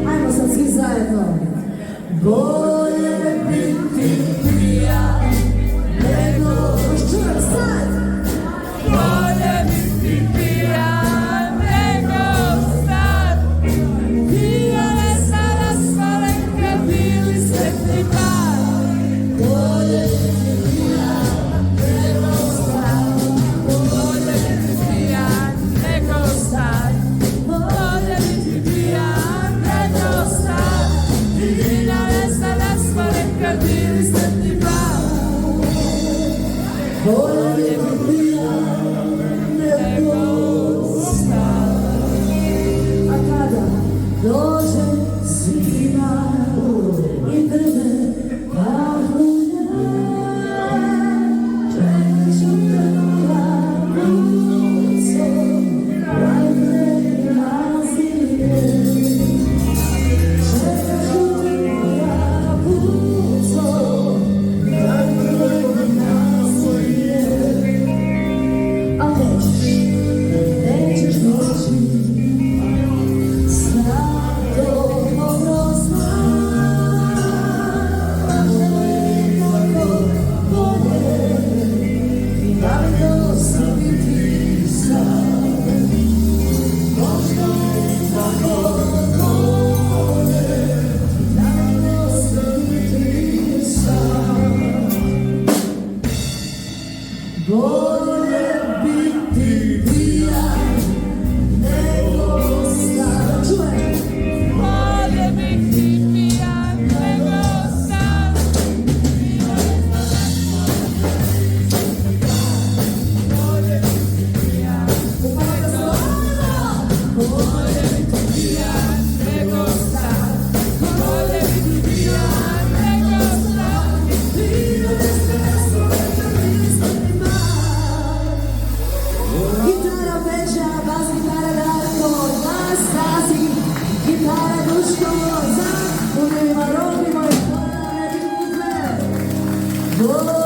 Ajmo sad svi zajedno. Bolje biti prija nego čujem sad. Bolje biti pijan nego star. Pijane sada svalenke bili sretni par. Bolje biti pijan nego star. Bolje biti pijan nego star. Bolje biti pijan nego star. Pijane sada svalenke bili sretni par. Bolje biti pijan nego star. A kada dođe zima i drve pahulja, čekat ću te na pucu, radne nazije. Čekat ću te na pucu, radne nazije. A nećeš doći, znam to dobro znam. Možda je tako bolje, da li dosta biti sam. Možda je tako bolje, da li dosta biti sam. Bolje biti pijan nego star. Čujem. Bolje biti pijan nego star. Bolje biti pijan nego star. Bolje biti pijan nego star. Bolje biti pijan nego star. Gitara Peđa, bas gitara Darko, glas Stasi, gitara Duško, za, u njima Robi, moj hvala, neki uzme.